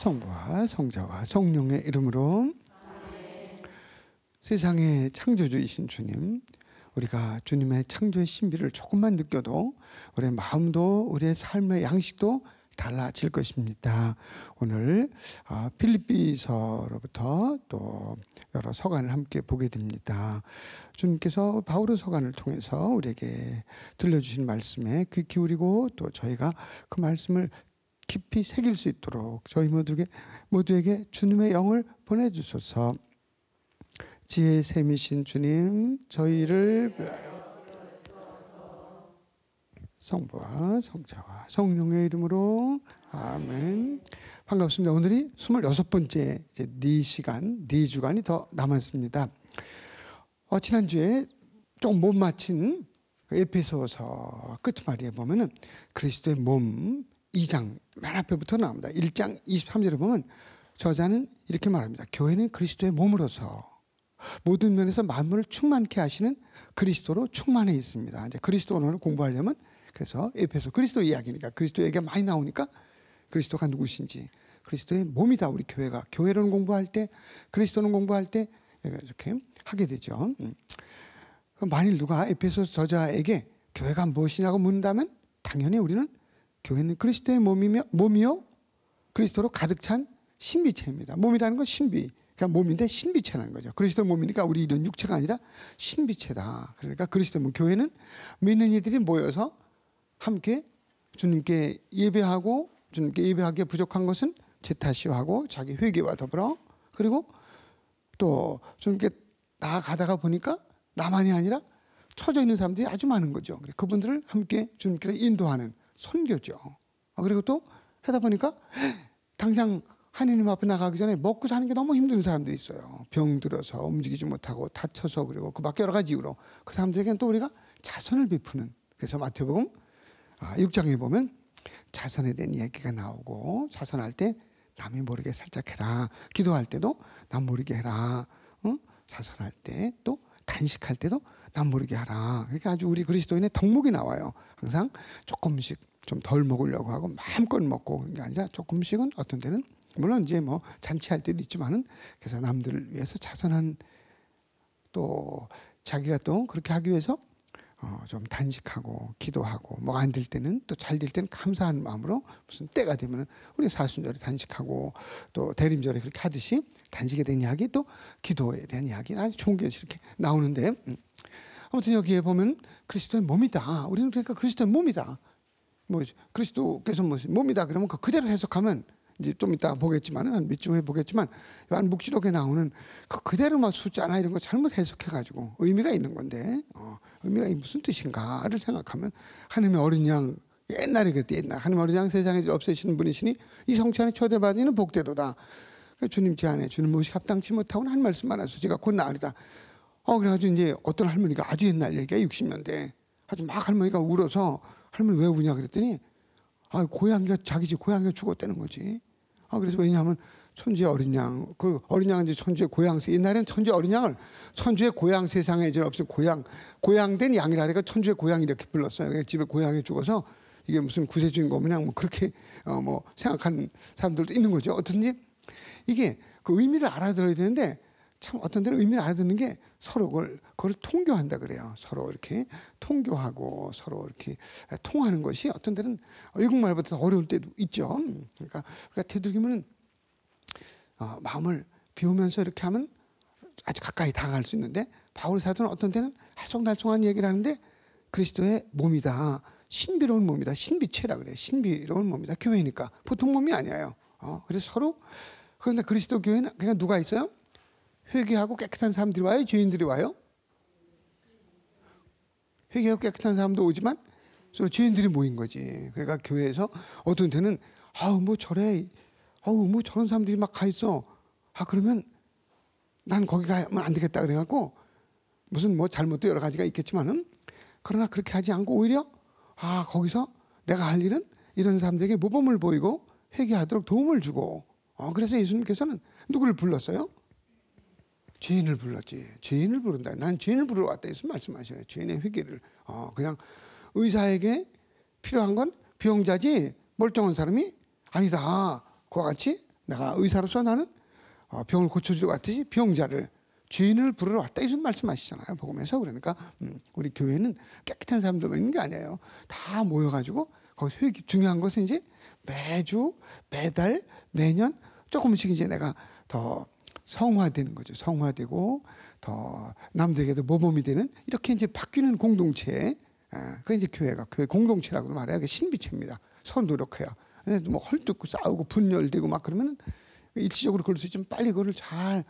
성부와 성자와 성령의 이름으로. 세상의 창조주이신 주님, 우리가 주님의 창조의 신비를 조금만 느껴도 우리의 마음도 우리의 삶의 양식도 달라질 것입니다. 오늘 필립비서로부터 또 여러 서간을 함께 보게 됩니다. 주님께서 바울의 서간을 통해서 우리에게 들려주신 말씀에 귀 기울이고 또 저희가 그 말씀을 깊이 새길 수 있도록 저희 모두에게 주님의 영을 보내주소서. 지혜의 샘이신 주님, 저희를 성부와 성자와 성령의 이름으로 아멘. 반갑습니다. 오늘이 26번째 네 주간이 더 남았습니다. 지난주에 조금 못 마친 에베소서 끝말이에 보면은 그리스도의 몸 2장 맨 앞에부터 나옵니다. 1장 23절에 보면 저자는 이렇게 말합니다. 교회는 그리스도의 몸으로서 모든 면에서 만물을 충만케 하시는 그리스도로 충만해 있습니다. 이제 그리스도를 공부하려면 그래서 에베소 그리스도 이야기니까 그리스도 얘기가 많이 나오니까 그리스도가 누구신지 그리스도의 몸이다. 우리 교회가 교회를 공부할 때 그리스도는 공부할 때 이렇게 하게 되죠. 만일 누가 에베소 저자에게 교회가 무엇이냐고 묻는다면 당연히 우리는 교회는 그리스도의 몸이요 그리스도로 가득 찬 신비체입니다. 몸이라는 건 신비. 그러니까 몸인데 신비체라는 거죠. 그리스도 몸이니까 우리 이런 육체가 아니라 신비체다. 그러니까 그리스도 몸 교회는 믿는 이들이 모여서 함께 주님께 예배하고 주님께 예배하기에 부족한 것은 재타시하고 자기 회개와 더불어 그리고 또 주님께 나아가다가 보니까 나만이 아니라 처져 있는 사람들이 아주 많은 거죠. 그분들을 함께 주님께 인도하는 선교죠. 그리고 또 하다 보니까 당장 하느님 앞에 나가기 전에 먹고 사는 게 너무 힘든 사람들이 있어요. 병들어서 움직이지 못하고 다쳐서 그리고 그 밖에 여러 가지 이유로 그 사람들에게는 또 우리가 자선을 베푸는. 그래서 마태복음 6장에 보면 자선에 대한 이야기가 나오고 자선할 때 남이 모르게 살짝 해라. 기도할 때도 남 모르게 해라. 자선할 때 또 단식할 때도 남 모르게 하라. 그러니까 아주 우리 그리스도인의 덕목이 나와요. 항상 조금씩 좀 덜 먹으려고 하고 마음껏 먹고 그런 게 아니라 조금씩은 어떤 때는 물론 이제 뭐 잔치할 때도 있지만은 그래서 남들을 위해서 자선한 또 자기가 또 그렇게 하기 위해서 좀 단식하고 기도하고 뭐 안 될 때는 또 잘 될 때는 감사한 마음으로 무슨 때가 되면은 우리 사순절에 단식하고 또 대림절에 그렇게 하듯이 단식에 대한 이야기 또 기도에 대한 이야기 아주 좋은 게 이렇게 나오는데 아무튼 여기에 보면 그리스도의 몸이다. 우리는 그러니까 그리스도의 몸이다. 뭐 그리스도께서 몸이다 그러면 그대로 해석하면 이제 좀 이따 보겠지만 한 몇 주 후에 보겠지만 요한묵시록에 나오는 그대로만 숫자나 이런 거 잘못 해석해가지고 의미가 있는 건데 의미가 무슨 뜻인가를 생각하면 하나님의 어린 양 옛날에 그때 옛날 하나님 어린 양 세상에 없애시는 분이시니 이 성체 안에 초대받으는 복되도다. 주님 제 안에 주는 무엇이 합당치 못하고는 한 말씀만 하소 제가 곧 나으리다. 그래가지고 이제 어떤 할머니가 아주 옛날 얘기야 60년대 아주 막 할머니가 울어서 할머니 왜 우냐 그랬더니 고양이가 자기 집 고양이가 죽었다는 거지. 그래서 왜냐하면 천주의 어린 양, 그 어린 양은 이제 천주의 고양새. 옛날에는 천주의 어린 양을 천주의 고양 세상에 이제 없어 고양된 양이라니까 천주의 고양 이렇게 불렀어요. 집에 고양이 죽어서 이게 무슨 구세주인 거 그냥 뭐 그렇게 뭐 생각하는 사람들도 있는 거죠. 어떤지 이게 그 의미를 알아들어야 되는데 참 어떤 데는 의미를 알아듣는 게 서로 그걸 통교한다 그래요. 서로 이렇게 통교하고 서로 이렇게 통하는 것이 어떤 데는 외국말보다 더 어려울 때도 있죠. 그러니까 우리가 되도록이면 마음을 비우면서 이렇게 하면 아주 가까이 다가갈 수 있는데 바울 사도는 어떤 때는 알쏭달쏭한 얘기를 하는데 그리스도의 몸이다. 신비로운 몸이다. 신비체라 그래요. 신비로운 몸이다. 교회니까 보통 몸이 아니에요. 그래서 서로 그런데 그리스도 교회는 그냥 누가 있어요? 회개하고 깨끗한 사람들이 와요? 죄인들이 와요? 회개하고 깨끗한 사람도 오지만 죄인들이 모인 거지. 그러니까 교회에서 어떤 때는 뭐 저래 뭐 저런 사람들이 막 가 있어. 그러면 난 거기 가면 안 되겠다 그래갖고 무슨 뭐 잘못도 여러 가지가 있겠지만은 그러나 그렇게 하지 않고 오히려 거기서 내가 할 일은 이런 사람들에게 모범을 보이고 회개하도록 도움을 주고 그래서 예수님께서는 누구를 불렀어요? 죄인을 불렀지. 죄인을 부른다. 난 죄인을 부르러 왔다. 예수 말씀하셔요. 죄인의 회개를. 그냥 의사에게 필요한 건 병자지 멀쩡한 사람이 아니다. 그와 같이 내가 의사로서 나는 병을 고쳐주러 왔듯이 병자를, 죄인을 부르러 왔다, 이런 말씀하시잖아요, 복음에서. 그러니까 우리 교회는 깨끗한 사람들만 있는 게 아니에요. 다 모여가지고 거기 회개, 중요한 것은 이제 매주, 매달, 매년 조금씩 이제 내가 더 성화되는 거죠. 성화되고 더 남들에게도 모범이 되는, 이렇게 이제 바뀌는 공동체. 그 이제 교회가 교회 공동체라고 말해야 신비체입니다. 서로 노력해야. 뭐 헐뜯고 싸우고 분열되고 막 그러면은 일시적으로 그럴 수 있지만 빨리 그거를 잘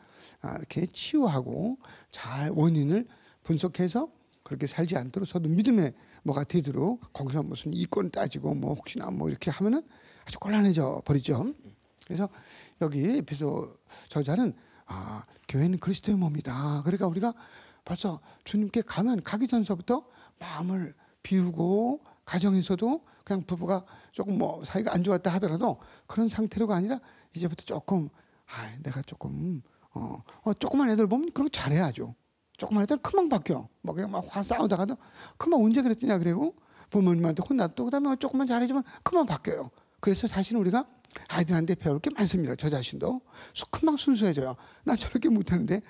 이렇게 치유하고 잘 원인을 분석해서 그렇게 살지 않도록 서로 믿음의 뭐가 되도록, 거기서 무슨 이권 따지고 뭐 혹시나 뭐 이렇게 하면은 아주 곤란해져 버리죠. 그래서 여기 에베소 저자는 교회는 그리스도의 몸이다. 그러니까 우리가 벌써 주님께 가기 전서부터 마음을 비우고, 가정에서도 그냥 부부가 조금 뭐 사이가 안 좋았다 하더라도 그런 상태로가 아니라 이제부터 조금 내가 조금 조그만 애들 보면 그런 거 잘해야죠. 조그만 애들 금방 바뀌어. 뭐 그냥 막 화 싸우다가도 금방 언제 그랬더냐 그러고 부모님한테 혼났고 그다음에 조금만 잘해주면 금방 바뀌어요. 그래서 사실은 우리가 아이들한테 배울 게 많습니다. 저 자신도 금방 순수해져요. 난 저렇게 못하는데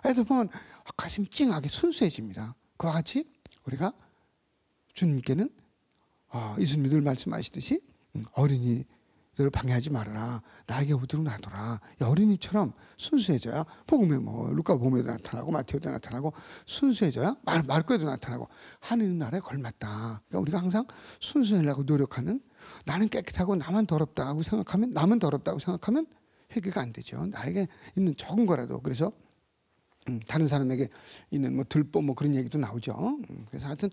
애들 보면 가슴이 찡하게 순수해집니다. 그와 같이 우리가 주님께는 예수님이 늘 말씀하시듯이 어린이들을 방해하지 말아라. 나에게 오도록 놔둬라. 어린이처럼 순수해져야 복음에 뭐 루카 복음에도 나타나고 마테오도 나타나고 순수해져야 마르코에도 나타나고 하느님 나라에 걸맞다. 그러니까 우리가 항상 순수하려고 노력하는, 나는 깨끗하고 남은 더럽다고 생각하면 회개가 안 되죠. 나에게 있는 적은 거라도. 그래서 다른 사람에게 있는 뭐 들보 뭐 그런 얘기도 나오죠. 그래서 하여튼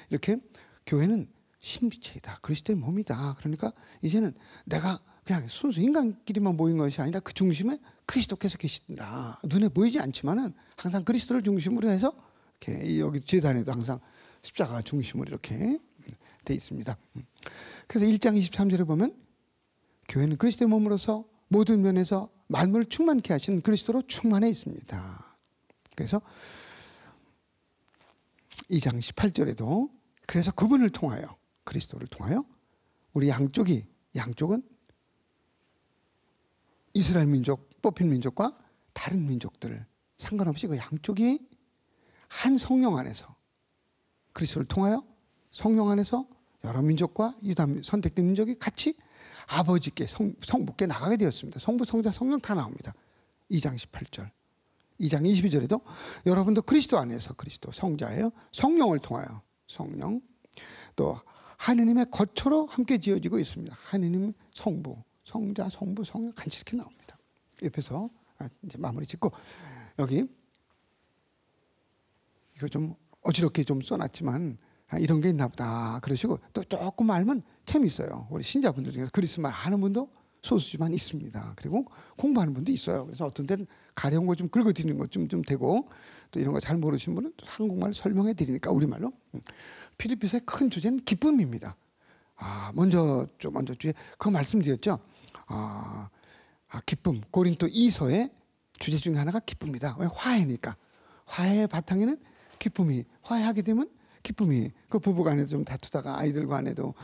이렇게 교회는 신비체이다. 그리스도의 몸이다. 그러니까 이제는 내가 그냥 순수 인간끼리만 모인 것이 아니라 그 중심에 그리스도께서 계신다. 눈에 보이지 않지만은 항상 그리스도를 중심으로 해서 이렇게 여기 제단에도 항상 십자가 중심으로 이렇게 돼 있습니다. 그래서 1장 23절에 보면 교회는 그리스도의 몸으로서 모든 면에서 만물을 충만케 하신 그리스도로 충만해 있습니다. 그래서 2장 18절에도 그래서 그분을 통하여, 그리스도를 통하여 우리 양쪽은 이스라엘 민족, 뽑힌 민족과 다른 민족들 상관없이 그 양쪽이 한 성령 안에서, 그리스도를 통하여 성령 안에서 여러 민족과 유다 선택된 민족이 같이 아버지께, 성부께 나가게 되었습니다. 성부, 성자, 성령 다 나옵니다. 2장 18절. 2장 22절에도 여러분도 그리스도 안에서, 그리스도 성자예요. 성령을 통하여, 성령, 또 하느님의 거처로 함께 지어지고 있습니다. 하느님, 성부, 성자, 성부, 성령 같이 이렇게 나옵니다. 옆에서 이제 마무리 짓고, 여기 이거 좀 어지럽게 좀 써놨지만 이런 게 있나 보다 그러시고, 또 조금 알면 재미있어요. 우리 신자분들 중에서 그리스말 아는 분도 소수지만 있습니다. 그리고 공부하는 분도 있어요. 그래서 어떤 때는 가려운 거 좀 긁어드리는 것 좀 되고, 또 이런 거 잘 모르시는 분은 또 한국말 설명해 드리니까 우리말로. 필리피서의 큰 주제는 기쁨입니다. 먼저 주에 그 말씀드렸죠. 기쁨. 고린도 2서의 주제 중에 하나가 기쁨이다. 왜? 화해니까. 화해의 바탕에는 기쁨이, 화해하게 되면 기쁨이, 그 부부간에도 좀 다투다가 아이들 간에도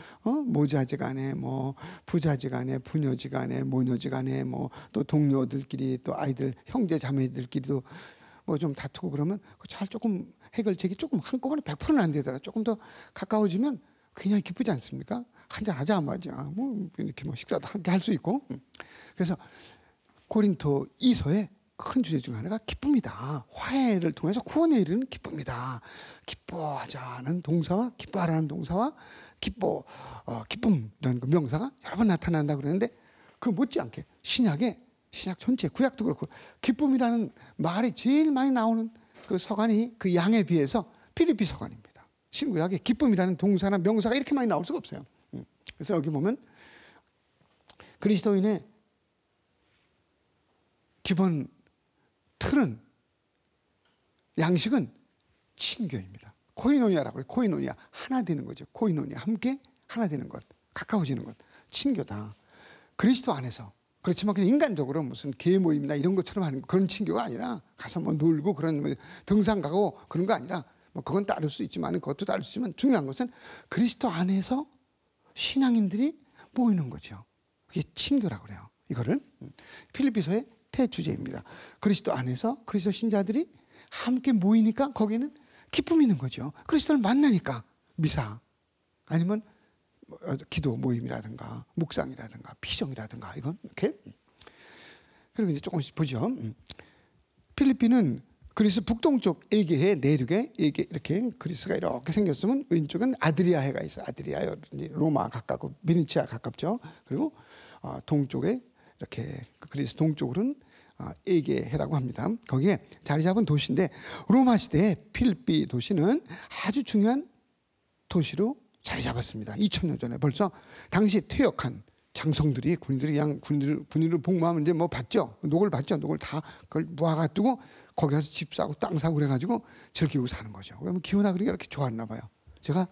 모자지 간에 뭐 부자지 간에 부녀지 간에 모녀지 간에 뭐 또 동료들끼리 또 아이들 형제 자매들끼리도 뭐 좀 다투고 그러면 잘 조금 해결책이 조금 한꺼번에 100%는 안 되더라. 조금 더 가까워지면 그냥 기쁘지 않습니까? 한잔 하자 말이야. 뭐 이렇게 뭐 식사도 함께 할 수 있고. 그래서 고린도 2서의 큰 주제 중 하나가 기쁨이다. 화해를 통해서 구원에 이르는 기쁨이다. 기뻐하자는 동사와 기뻐하라는 동사와 기쁨이라는 그 명사가 여러 번 나타난다 그러는데, 그 못지않게 신약 전체, 구약도 그렇고 기쁨이라는 말이 제일 많이 나오는 그 서간이 그 양에 비해서 필리피 서간입니다. 신구약에 기쁨이라는 동사나 명사가 이렇게 많이 나올 수가 없어요. 그래서 여기 보면 그리스도인의 기본 틀은, 양식은 친교입니다. 코이노니아라고 해요. 코이노니아, 하나 되는 거죠. 코이노니아, 함께 하나 되는 것, 가까워지는 것, 친교다. 그리스도 안에서. 그렇지만 그냥 인간적으로 무슨 개 모임이나 이런 것처럼 하는 그런 친교가 아니라, 가서 뭐 놀고 그런 뭐 등산 가고 그런 거 아니라, 뭐 그건 따를 수 있지만 그것도 따를 수 있지만 중요한 것은 그리스도 안에서 신앙인들이 모이는 거죠. 그게 친교라고 그래요. 이거를 필리피서의 대주제입니다. 그리스도 안에서 그리스도 신자들이 함께 모이니까 거기는 기쁨이 있는 거죠. 그리스도를 만나니까 미사 아니면 기도 모임이라든가 묵상이라든가 피정이라든가 이건 이렇게. 그리고 이제 조금씩 보죠. 필리핀은 그리스 북동쪽 에게해 내륙에 이렇게 그리스가 이렇게 생겼으면 왼쪽은 아드리아해가 있어요. 아드리아 로마 가깝고 베네치아 가깝죠. 그리고 동쪽에 이렇게 그리스 동쪽으로는 에게해라고 합니다. 거기에 자리 잡은 도시인데 로마 시대에 필리핀 도시는 아주 중요한 도시로 자리 잡았습니다. 2000년 전에 벌써 당시 퇴역한 장성들이 군인들이 그냥 군인으로 복무하면 이제 뭐 받죠. 녹을 받죠. 녹을 다 그걸 모아가지고 거기 가서 집 사고 땅 사고 그래가지고 즐기고 사는 거죠. 그러면 기후나 그렇게 이렇게 좋았나 봐요. 제가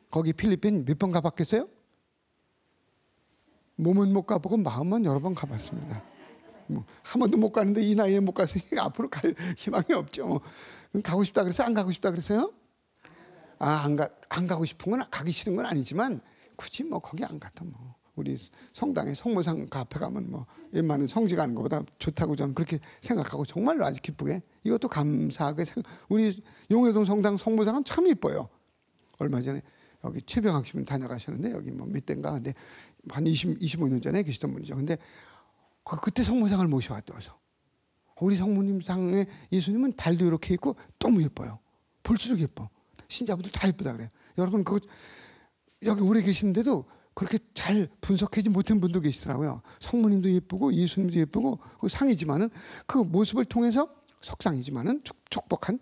거기 필리핀 몇 번 가봤겠어요? 몸은 못 가보고 마음은 여러 번 가봤습니다. 한 번도 못 가는데 이 나이에 못 갔으니까 앞으로 갈 희망이 없죠. 가고 싶다 그래서 안 가고 싶다 그래서요? 안 가고 싶은 건 가기 싫은 건 아니지만 굳이 뭐 거기 안 가도 뭐 우리 성당에 성모상 앞에 가면 뭐 웬만한 성지 가는 것보다 좋다고 저는 그렇게 생각하고 정말로 아주 기쁘게 이것도 감사하게 우리 용해동 성당 성모상은 참 이뻐요. 얼마 전에 여기 최병학 씨분 다녀가셨는데 여기 뭐 몇 대인가 근데 한 25년 전에 계시던 분이죠. 근데 그때 성모상을 모셔왔더서 우리 성모님 상에 예수님은 발도 이렇게 있고 너무 예뻐요. 볼수록 예뻐. 신자분들 다 예쁘다 그래요. 여러분 그거 여기 오래 계시는데도 그렇게 잘 분석하지 못한 분도 계시더라고요. 성모님도 예쁘고 예수님도 예쁘고 그 상이지만은 그 모습을 통해서 석상이지만은 축복한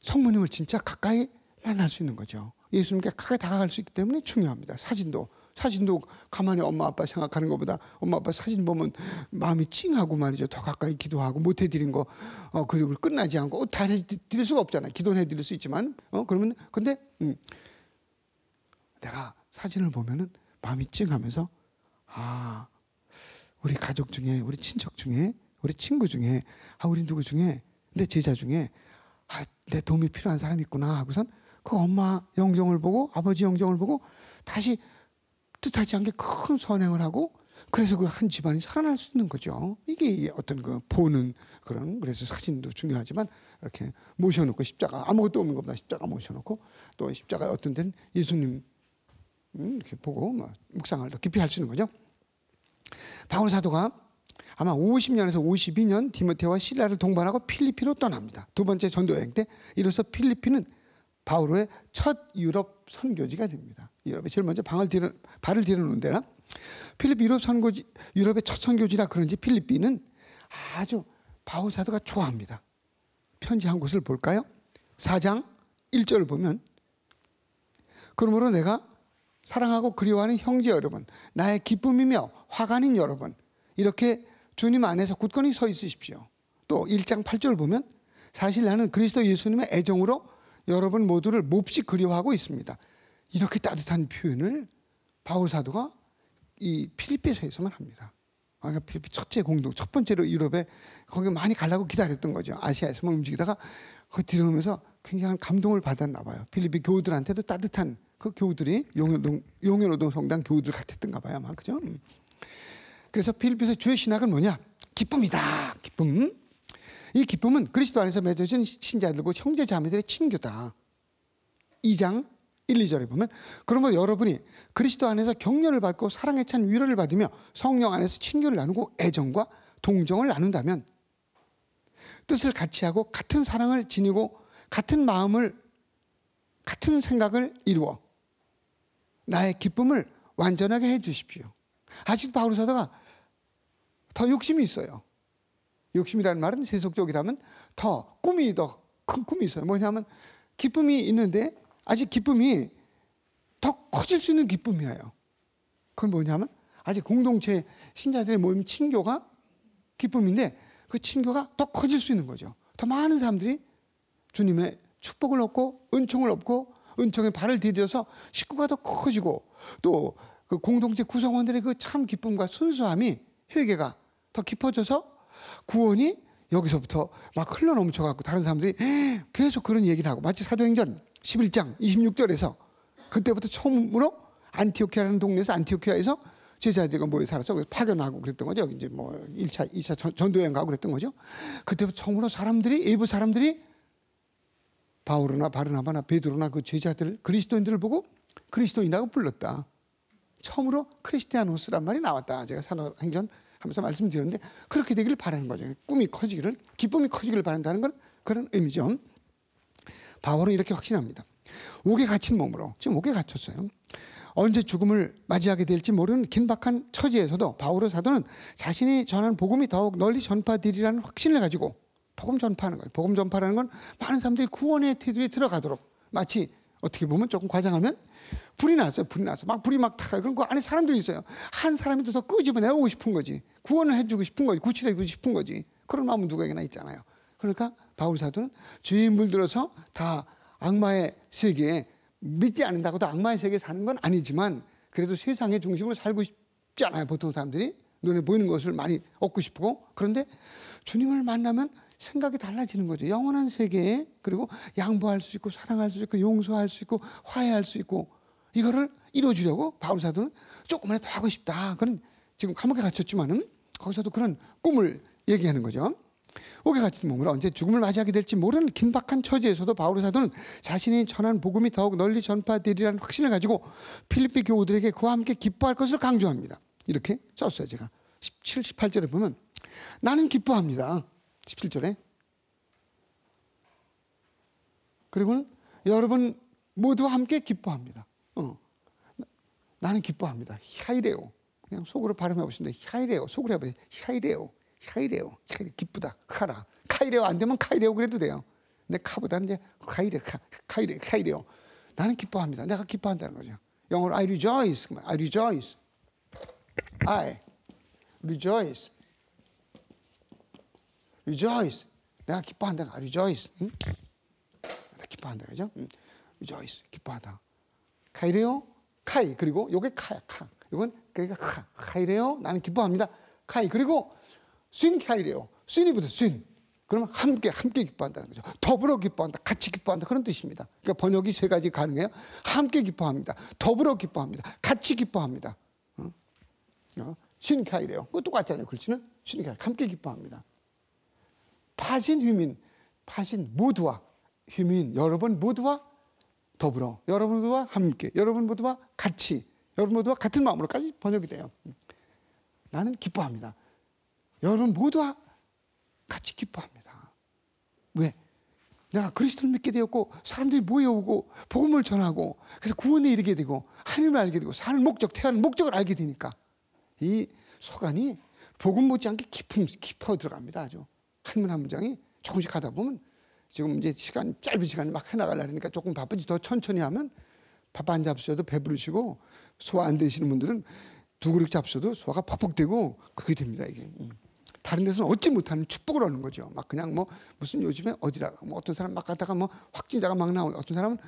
성모님을 진짜 가까이 만날 수 있는 거죠. 예수님께 가까이 다가갈 수 있기 때문에 중요합니다. 사진도 가만히 엄마 아빠 생각하는 것보다 엄마 아빠 사진 보면 마음이 찡하고 말이죠. 더 가까이 기도하고 못 해드린 거 그걸 끝나지 않고 다 해드릴 수가 없잖아요. 기도는 해드릴 수 있지만 그러면 근데 내가 사진을 보면은 마음이 찡하면서 우리 가족 중에 우리 친척 중에 우리 친구 중에 우리 누구 중에 내 제자 중에 내 도움이 필요한 사람이 있구나 하고선 그 엄마 영정을 보고 아버지 영정을 보고 다시 뜻하지 않게 큰 선행을 하고 그래서 그 한 집안이 살아날 수 있는 거죠. 이게 어떤 그 보는 그런 그래서 사진도 중요하지만 이렇게 모셔놓고 십자가 아무것도 없는 것보다 십자가 모셔놓고 또 십자가 어떤 데는 예수님 이렇게 보고 묵상을 더 깊이 할 수 있는 거죠. 바울 사도가 아마 50년에서 52년 디모데와 실라를 동반하고 필리핀으로 떠납니다. 두 번째 전도 여행 때 이로써 필리핀은 바울의 첫 유럽 선교지가 됩니다. 유럽에 제일 먼저 발을 디뎌놓은 데라 필리핀 유럽의 첫 선교지라 그런지 필리핀은 아주 바울 사도가 좋아합니다. 편지 한 곳을 볼까요? 4장 1절을 보면 그러므로 내가 사랑하고 그리워하는 형제 여러분 나의 기쁨이며 화관인 여러분 이렇게 주님 안에서 굳건히 서 있으십시오. 또 1장 8절을 보면 사실 나는 그리스도 예수님의 애정으로 여러분 모두를 몹시 그리워하고 있습니다. 이렇게 따뜻한 표현을 바울 사도가 이 필리핀에서만 합니다. 그러니까 필리핀 첫 번째로 유럽에 거기 많이 가려고 기다렸던 거죠. 아시아에서만 움직이다가 거기 들어오면서 굉장한 감동을 받았나 봐요. 필리핀 교우들한테도 따뜻한 그 교우들이 용현노동 성당 교우들 같았던가 봐요. 아마 그죠? 그래서 필리핀에서 주의 신학은 뭐냐? 기쁨이다. 기쁨. 이 기쁨은 그리스도 안에서 맺어진 신자들과 형제 자매들의 친교다. 2장 1, 2절에 보면 그러므로 여러분이 그리스도 안에서 격려를 받고 사랑에 찬 위로를 받으며 성령 안에서 친교를 나누고 애정과 동정을 나눈다면 뜻을 같이 하고 같은 사랑을 지니고 같은 마음을 같은 생각을 이루어 나의 기쁨을 완전하게 해 주십시오. 아직 바울 사도가 더 욕심이 있어요. 욕심이라는 말은 세속적이라면 더 큰 꿈이 있어요. 뭐냐면 기쁨이 있는데 아직 기쁨이 더 커질 수 있는 기쁨이에요. 그건 뭐냐면 아직 공동체 신자들의 모임 친교가 기쁨인데 그 친교가 더 커질 수 있는 거죠. 더 많은 사람들이 주님의 축복을 얻고 은총을 얻고 은총에 발을 디뎌서 식구가 더 커지고 또 그 공동체 구성원들의 그 참 기쁨과 순수함이 회개가 더 깊어져서 구원이 여기서부터 막 흘러 넘쳐갖고 다른 사람들이 계속 그런 얘기를 하고 마치 사도행전 11장 26절에서 그때부터 처음으로 안티오키아라는 동네에서 안티오키아에서 제자들과 모여 살아서 파견하고 그랬던 거죠. 이제 뭐 1차, 2차 전도여행 가고 그랬던 거죠. 그때부터 처음으로 사람들이, 일부 사람들이 바울이나 바르나바나 베드로나 그 제자들, 그리스도인들을 보고 그리스도인이라고 불렀다. 처음으로 크리스티아노스란 말이 나왔다. 제가 산업행전 하면서 말씀드렸는데 그렇게 되기를 바라는 거죠. 꿈이 커지기를, 기쁨이 커지기를 바란다는 건 그런 의미죠. 바울은 이렇게 확신합니다. 옥에 갇힌 몸으로, 지금 옥에 갇혔어요. 언제 죽음을 맞이하게 될지 모르는 긴박한 처지에서도 바울의 사도는 자신이 전한 복음이 더욱 널리 전파되리라는 확신을 가지고 복음 전파하는 거예요. 복음 전파라는 건 많은 사람들이 구원의 테두리에 들어가도록, 마치 어떻게 보면 조금 과장하면 불이 났어요. 불이 나서 막 불이 막 타요. 그럼 그 안에 사람들이 있어요. 한 사람이 더 끄집어내고 싶은 거지. 구원을 해주고 싶은 거지. 구출해주고 싶은 거지. 그런 마음은 누구에게나 있잖아요. 그러니까 바울 사도는 죄에 물들어서 다 악마의 세계에, 믿지 않는다고도 악마의 세계에 사는 건 아니지만 그래도 세상의 중심으로 살고 싶지 않아요. 보통 사람들이 눈에 보이는 것을 많이 얻고 싶고, 그런데 주님을 만나면 생각이 달라지는 거죠. 영원한 세계에, 그리고 양보할 수 있고 사랑할 수 있고 용서할 수 있고 화해할 수 있고, 이거를 이루어주려고 바울 사도는 조금이라도 더 하고 싶다. 그런, 지금 감옥에 갇혔지만은 거기서도 그런 꿈을 얘기하는 거죠. 옥에 갇힌 몸으로 언제 죽음을 맞이하게 될지 모르는 긴박한 처지에서도 바울 사도는 자신이 전한 복음이 더욱 널리 전파되리라는 확신을 가지고 필리피 교우들에게 그와 함께 기뻐할 것을 강조합니다. 이렇게 썼어요. 제가 17, 18절에 보면 나는 기뻐합니다. 17절에. 그리고는 여러분 모두와 함께 기뻐합니다. 나는 기뻐합니다. 히아이레오. 그냥 속으로 발음해 보시면 히아이레오. 속으로 해봐요. 히아이레오. 히아이레오. 기쁘다. 카라. 카이레오 안 되면 카이레오 그래도 돼요. 근데 카보다는 이제 카이레오. 나는 기뻐합니다. 내가 기뻐한다는 거죠. 영어로 I rejoice. I rejoice. I rejoice. rejoice. 내가 기뻐한다. I rejoice. 응? 내가 기뻐한다. 그죠? rejoice. 기뻐하다. 카이레오. 카이. 그리고 요게 카야. 카. 이건 그러니까 카이레오. 나는 기뻐합니다. 카이. 그리고 쉰 카이레오. 쉰이 붙어. 쉰. 그러면 함께 기뻐한다는 거죠. 더불어 기뻐한다. 같이 기뻐한다. 그런 뜻입니다. 그러니까 번역이 세 가지 가능해요. 함께 기뻐합니다. 더불어 기뻐합니다. 같이 기뻐합니다. 쉰 카이레오. 그거 똑같잖아요. 글씨는 쉰 카이레오. 함께 기뻐합니다. 파신 휘민. 파신 모두와 휘민. 여러분 모두와 더불어. 여러분 모두와 함께. 여러분 모두와 같이. 여러분 모두와 같은 마음으로까지 번역이 돼요. 나는 기뻐합니다. 여러분 모두와 같이 기뻐합니다. 왜? 내가 그리스도를 믿게 되었고 사람들이 모여오고 복음을 전하고 그래서 구원에 이르게 되고 하나님을 알게 되고 사는 목적, 태어난 목적을 알게 되니까 이 소간이 복음 못지않게 깊어 들어갑니다. 아주 한 문 한 문장이 조금씩 하다 보면 지금 이제 짧은 시간 막 해나가려니까 조금 바쁘지. 더 천천히 하면 밥 안 잡수셔도 배부르시고 소화 안 되시는 분들은 두 그릇 잡수셔도 소화가 퍽퍽 되고 그게 됩니다. 이게. 다른 데서는 얻지 못하는 축복을 얻는 거죠. 막 그냥 뭐 무슨 요즘에 어디다가 뭐 어떤 사람 막 가다가 뭐 확진자가 막 나오고 어떤 사람은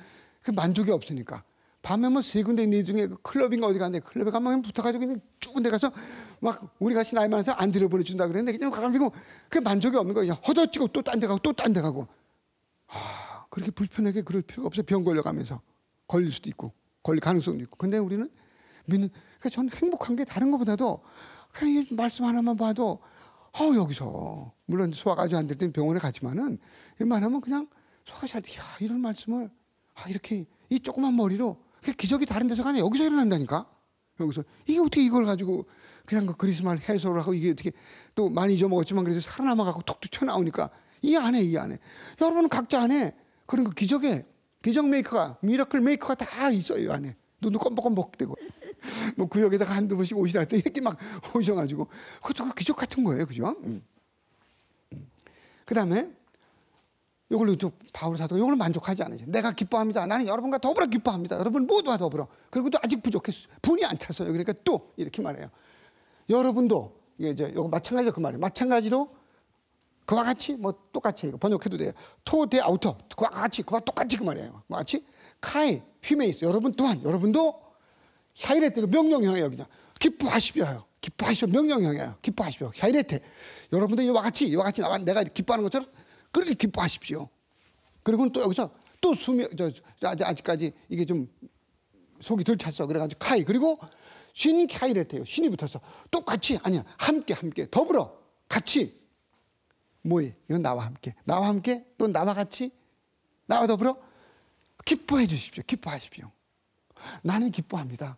그 만족이 없으니까 밤에 뭐 세 군데 네 중에 그 클럽인가 어디 갔는데 클럽에 가면 붙어가지고 그냥 쭉 군데 가서 막 우리 같이 나이 많은 사람 안 들여보내준다 그랬는데 그냥 가가지고 그 만족이 없는 거예요. 허덕지고 또 딴 데 가고 또 딴 데 가고. 그렇게 불편하게 그럴 필요가 없어요. 병 걸려가면서 걸릴 수도 있고 걸릴 가능성도 있고. 근데 우리는 믿는, 그러니까 저는 행복한 게 다른 것보다도 그냥 이 말씀 하나만 봐도 여기서 물론 소화가 아주 안 될 때는 병원에 가지만은 웬만하면 그냥 소화가 잘 돼. 이런 말씀을 이렇게 이 조그만 머리로 기적이 다른 데서 가냐 여기서 일어난다니까. 여기서 이게 어떻게 이걸 가지고 그냥 그 그리스말 해석을 하고 이게 어떻게 또 많이 잊어먹었지만 그래서 살아남아가고 톡톡 튀어나오니까 이 안에 여러분은 각자 안에 그런 그 기적 메이커가 미라클 메이커가 다 있어요. 이 안에 눈도 껌뻑껌뻑 되고 뭐 구역에다가 한두 번씩 오시라 할 때 이렇게 막 오셔가지고 그것도 그 기적 같은 거예요. 그죠? 그 다음에 이걸로 또 바울 사도가 이걸 만족하지 않으죠. 내가 기뻐합니다. 나는 여러분과 더불어 기뻐합니다. 여러분 모두와 더불어. 그리고 또 아직 부족했어요. 분이 안 찼어요. 그러니까 또 이렇게 말해요. 여러분도 이게 이거 마찬가지로 그 말이에요. 마찬가지로 그와 같이 뭐 똑같이 이거 번역해도 돼요. 토데 아우터 그와 같이 그와 똑같이 그 말이에요. 그와 같이 카이 휘메이스 여러분 또한 여러분도 하이레트 명령형이에요. 그냥 기뻐하십시오. 기뻐하십시오. 명령형이에요. 기뻐하십시오. 하이레트 여러분도 이와 같이 내가 기뻐하는 것처럼 그렇게 기뻐하십시오. 그리고 또 여기서 또 아직까지 이게 좀 속이 덜 찼어. 그래가지고 카이. 그리고 신 카이랬대요. 신이 붙어서 똑같이 아니야. 함께 더불어 같이. 뭐해? 이건 나와 함께. 나와 함께 또 나와 같이 나와 더불어 기뻐해 주십시오. 기뻐하십시오. 나는 기뻐합니다.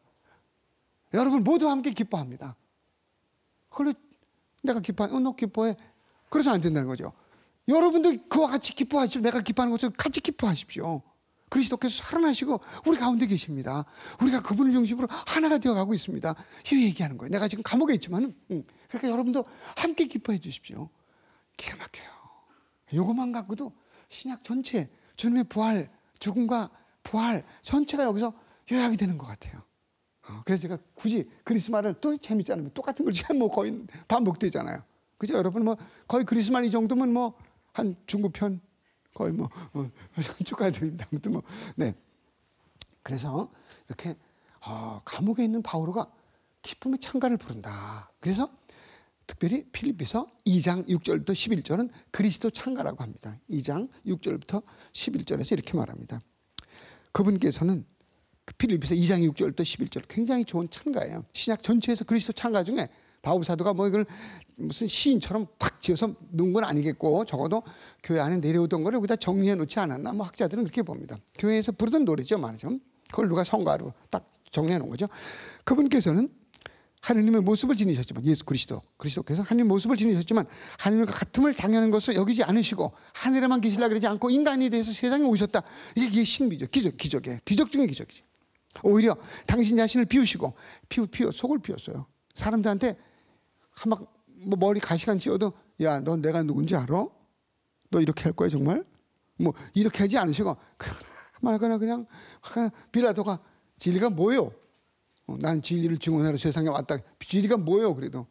여러분 모두 함께 기뻐합니다. 그래 내가 기뻐해. 너 기뻐해. 그래서 안 된다는 거죠. 여러분도 그와 같이 기뻐하십시오. 내가 기뻐하는 것처럼 같이 기뻐하십시오. 그리스도께서 살아나시고 우리 가운데 계십니다. 우리가 그분을 중심으로 하나가 되어가고 있습니다. 이 얘기하는 거예요. 내가 지금 감옥에 있지만 그러니까 여러분도 함께 기뻐해 주십시오. 기가 막혀요. 이것만 갖고도 신약 전체 주님의 부활, 죽음과 부활 전체가 여기서 요약이 되는 것 같아요. 그래서 제가 굳이 그리스말을 또 재밌잖아요. 똑같은 걸 지금 뭐 거의 반복되잖아요. 그죠? 여러분 뭐 거의 그리스말 이 정도면 뭐 한 중급편 거의 뭐 축하드립니다. 아무튼 뭐 네. 그래서 이렇게 감옥에 있는 바오로가 기쁨의 찬가를 부른다. 그래서 특별히 필립비서 2장 6절부터 11절은 그리스도 찬가라고 합니다. 2장 6절부터 11절에서 이렇게 말합니다. 그분께서는 필립비서 2장 6절부터 11절 굉장히 좋은 찬가예요. 신약 전체에서 그리스도 찬가 중에 바울 사도가 뭐 이걸 무슨 시인처럼 팍 지어서 놓은 건 아니겠고 적어도 교회 안에 내려오던 거를 여기다 정리해 놓지 않았나 뭐 학자들은 그렇게 봅니다. 교회에서 부르던 노래죠 말이죠. 그걸 누가 성가로 딱 정리해 놓은 거죠. 그분께서는 하느님의 모습을 지니셨지만 예수 그리스도께서 하느님의 모습을 지니셨지만 하느님과 같음을 당연한 것을 여기지 않으시고 하늘에만 계시려고 그러지 않고 인간이 돼서 세상에 오셨다. 이게 신비죠. 기적이에요. 기적 중에 기적이죠. 오히려 당신 자신을 비우시고 속을 비웠어요. 사람들한테 뭐 머리 가시간 찌어도 야, 너 내가 누군지 알아? 너 이렇게 할 거야 정말? 뭐 이렇게 하지 않으시고 말거나 그냥 빌라도가 진리가 뭐예요? 난 진리를 증언하러 세상에 왔다. 진리가 뭐예요? 그래도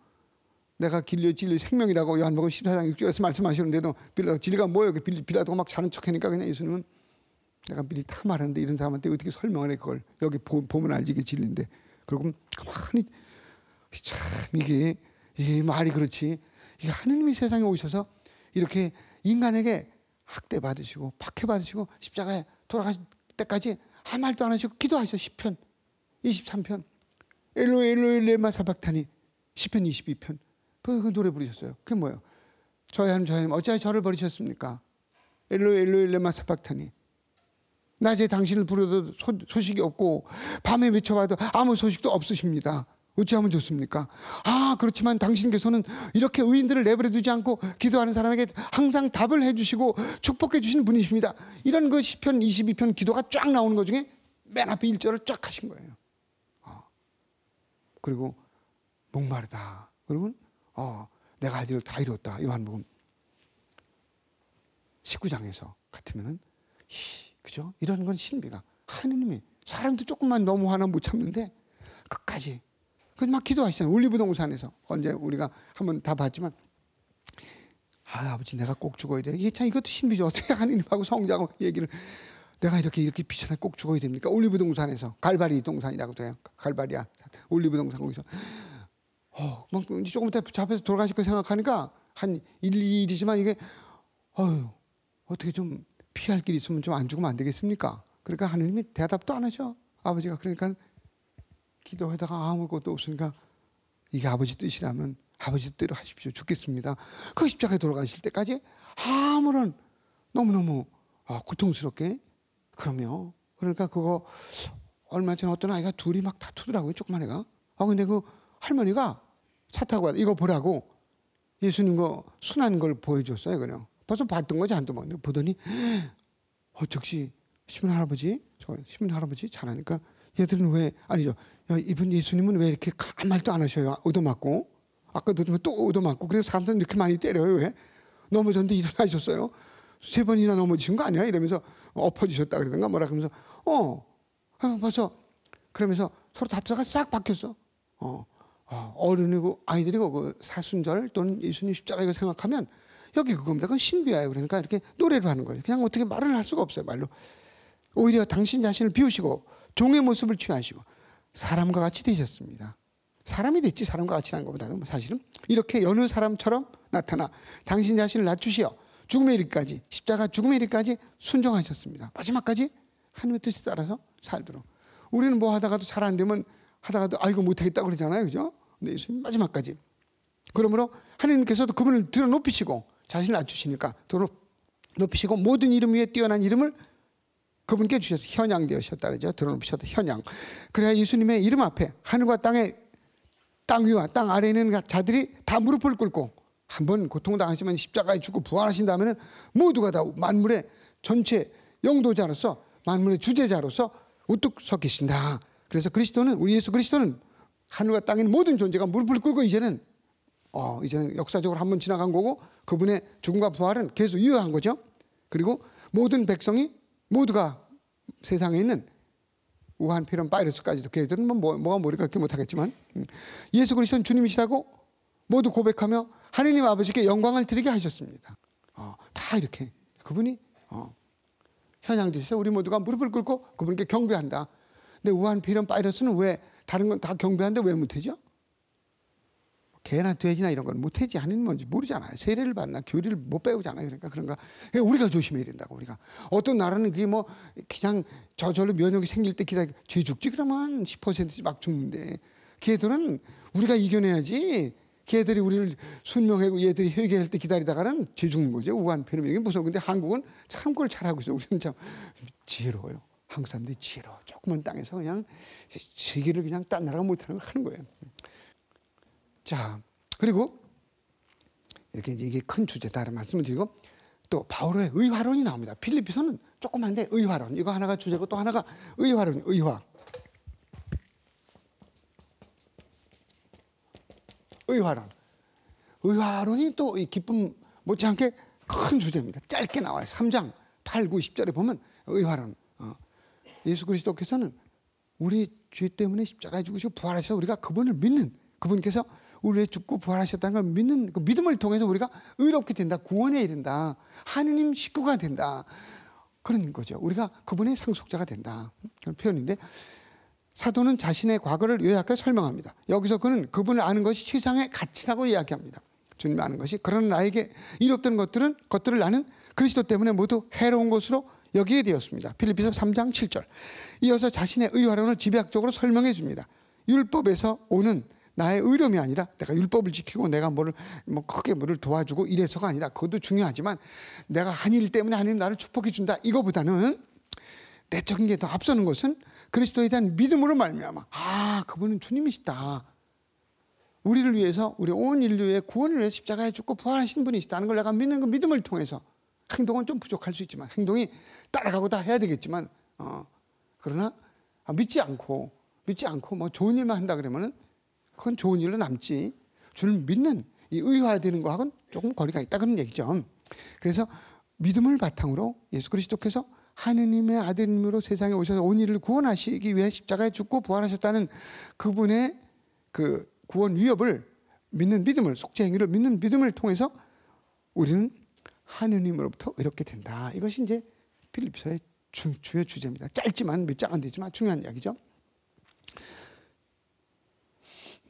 내가 진리 생명이라고 요한복음 14장 6절에서 말씀하시는데도 빌라도 진리가 뭐예요? 빌라도가 막 자는 척하니까 그냥 예수님은 내가 미리 다 말하는데 이런 사람한테 어떻게 설명을 해 그걸 여기 보면 알지 이게 진리인데 그러고 가만히 참 이게 말이 그렇지. 이게 하느님이 세상에 오셔서 이렇게 인간에게 학대 받으시고 박해 받으시고 십자가에 돌아가실 때까지 아무 말도 안 하시고 기도하셔. 시편 23편 엘로이 엘로이 레마 사박타니 시편 22편 그 노래 부르셨어요. 그게 뭐예요? 저의 하나님 어찌하여 저를 버리셨습니까? 엘로이 엘로이 레마 사박타니 낮에 당신을 부르도 소식이 없고 밤에 외쳐봐도 아무 소식도 없으십니다. 어찌하면 좋습니까? 그렇지만 당신께서는 이렇게 의인들을 내버려 두지 않고 기도하는 사람에게 항상 답을 해주시고 축복해 주시는 분이십니다. 이런 그 시편 22편 기도가 쫙 나오는 것 중에 맨 앞에 1절을 쫙 하신 거예요. 그리고 목마르다. 그러면 내가 할 일을 다 이뤘다. 요한복음 19장에서 같으면은 그죠? 이런 건 신비가 하느님이 사람도 조금만 너무 화나 못 참는데 끝까지 막 기도하시잖아요. 올리브 동산에서 언제 우리가 한번 다 봤지만 아버지 내가 꼭 죽어야 돼. 이게 참 이것도 신비죠. 어떻게 하느님하고 성자하고 얘기를 내가 이렇게 비천에 꼭 죽어야 됩니까? 올리브 동산에서 갈바리 동산이라고 돼요. 갈바리아 올리브 동산 거기서 막 조금 이따 잡혀서 돌아가실 거 생각하니까 한 1, 2일이지만 이게 어떻게 좀 피할 길이 있으면 좀 안 죽으면 안 되겠습니까? 그러니까 하느님이 대답도 안 하셔. 아버지가 그러니까 기도하다가 아무것도 없으니까 이게 아버지 뜻이라면 아버지 뜻대로 하십시오. 죽겠습니다. 그 십자가에 돌아가실 때까지 아무런 너무너무 고통스럽게 그러면 그러니까 그거 얼마 전에 어떤 아이가 둘이 막 다투더라고요. 조그만 애가. 근데 그 할머니가 차 타고 와서 이거 보라고 예수님 거 순한 걸 보여줬어요. 그냥 벌써 봤던 거지 한두 번. 보더니 즉시 시몬 할아버지 잘하니까 얘들은 왜 아니죠. 이분 예수님은 왜 이렇게 아무 말도 안 하셔요? 얻어맞고 아까도 또 얻어맞고 그래서 사람들은 이렇게 많이 때려요. 왜? 넘어졌는데 일어나셨어요. 3번이나 넘어지신 거 아니야? 이러면서 엎어지셨다 그러던가 뭐라 그러면서 벌써 그러면서 서로 다투다가 싹 바뀌었어. 어른이고 아이들이고 그 사순절 또는 예수님 십자가 이거 생각하면 여기 그겁니다. 그건 신비예요. 그러니까 이렇게 노래로 하는 거예요. 그냥 어떻게 말을 할 수가 없어요. 말로. 오히려 당신 자신을 비우시고 종의 모습을 취하시고 사람과 같이 되셨습니다. 사람이 됐지 사람과 같이 난 것보다는 사실은 이렇게 여느 사람처럼 나타나 당신 자신을 낮추시어 죽음의 이르기까지 십자가 죽음의 이르기까지 순종하셨습니다. 마지막까지 하나님의 뜻에 따라서 살도록 우리는 뭐 하다가도 잘 안 되면 하다가도 이거 못하겠다 그러잖아요. 그죠? 근데 예수님 마지막까지. 그러므로 하나님께서도 그분을 들어 높이시고 자신을 낮추시니까 들어 높이시고 모든 이름 위에 뛰어난 이름을 그분께 주셔서 현양되셨다 그러죠. 들어 높이셔도 현양. 그래야 예수님의 이름 앞에 하늘과 땅 위와 땅 아래에 있는 자들이 다 무릎을 꿇고 한번 고통당하시면 십자가에 죽고 부활하신 다음에는 모두가 다 만물의 전체 영도자로서 만물의 주제자로서 우뚝 서 계신다. 그래서 그리스도는 우리 예수 그리스도는 하늘과 땅에 있는 모든 존재가 무릎을 꿇고 이제는 역사적으로 한번 지나간 거고 그분의 죽음과 부활은 계속 유효한 거죠. 그리고 모든 백성이 모두가 세상에 있는 우한, 폐렴, 바이러스까지도 걔들은 뭐가 모르니까 그렇게 못하겠지만 예수 그리스도는 주님이시라고 모두 고백하며 하느님 아버지께 영광을 드리게 하셨습니다. 다 이렇게 그분이 현양되셔서 우리 모두가 무릎을 꿇고 그분께 경배한다. 근데 우한, 폐렴, 바이러스는 왜 다른 건 다 경배하는데 왜 못하죠? 개나 돼지나 이런 건 못하지. 하느님 뭔지 모르잖아요. 세례를 받나 교리를 못 배우잖아요. 그러니까 우리가 조심해야 된다고. 우리가 어떤 나라는 그게 뭐 그냥 저절로 면역이 생길 때 죄 죽지 그러면 10%씩 막 죽는데 걔들은 우리가 이겨내야지. 걔들이 우리를 순명하고 얘들이 회개할 때 기다리다가는 죄 죽는 거죠. 우한 폐렴 이게 무서워. 근데 한국은 참 그걸 잘하고 있어. 우리는 참 지혜로워요. 한국 사람들이 지혜로워. 조그만 땅에서 그냥 세계를 그냥 딴 나라가 못하는 걸 하는 거예요. 자, 그리고 이렇게 이게 큰 주제다라는 말씀을 드리고 또 바울의 의화론이 나옵니다. 필리피서는 조그만데 의화론. 이거 하나가 주제고 또 하나가 의화론, 의화. 의화론이 또 이 기쁨 못지않게 큰 주제입니다. 짧게 나와요. 3장 8, 9, 10절에 보면 의화론. 예수 그리스도께서는 우리 죄 때문에 십자가에 죽으시고 부활하셔서 우리가 그분을 믿는 그분께서 우리의 죽고 부활하셨다는 걸 믿는 그 믿음을 통해서 우리가 의롭게 된다. 구원에 이른다. 하느님 식구가 된다. 그런 거죠. 우리가 그분의 상속자가 된다. 그런 표현인데 사도는 자신의 과거를 요약해 설명합니다. 여기서 그는 그분을 아는 것이 세상의 가치라고 이야기합니다. 주님을 아는 것이 그러나 나에게 이롭던 것들을 나는 그리스도 때문에 모두 해로운 것으로 여기게 되었습니다. 필리피서 3장 7절. 이어서 자신의 의화론을 집약적으로 설명해 줍니다. 율법에서 오는 나의 의로움이 아니라 내가 율법을 지키고 내가 크게 뭐를 도와주고 이래서가 아니라 그것도 중요하지만 내가 한 일 때문에 하나님 나를 축복해 준다. 이거보다는 내적인 게 더 앞서는 것은 그리스도에 대한 믿음으로 말미암아 그분은 주님이시다. 우리를 위해서 우리 온 인류의 구원을 위해 십자가에 죽고 부활하신 분이시다는 걸 내가 믿는 그 믿음을 통해서 행동은 좀 부족할 수 있지만 행동이 따라가고 다 해야 되겠지만 그러나 믿지 않고 뭐 좋은 일만 한다 그러면은 그건 좋은 일로 남지. 주를 믿는 이 의화되는 거하고는 조금 거리가 있다 그런 얘기죠. 그래서 믿음을 바탕으로 예수 그리스도께서 하느님의 아들님으로 세상에 오셔서 온 일을 구원하시기 위해 십자가에 죽고 부활하셨다는 그분의 그 구원 위협을 믿는 믿음을 속죄 행위를 믿는 믿음을 통해서 우리는 하느님으로부터 이렇게 된다. 이것이 이제 필리피서의 주요 주제입니다. 짧지만 몇 장 안 되지만 중요한 이야기죠.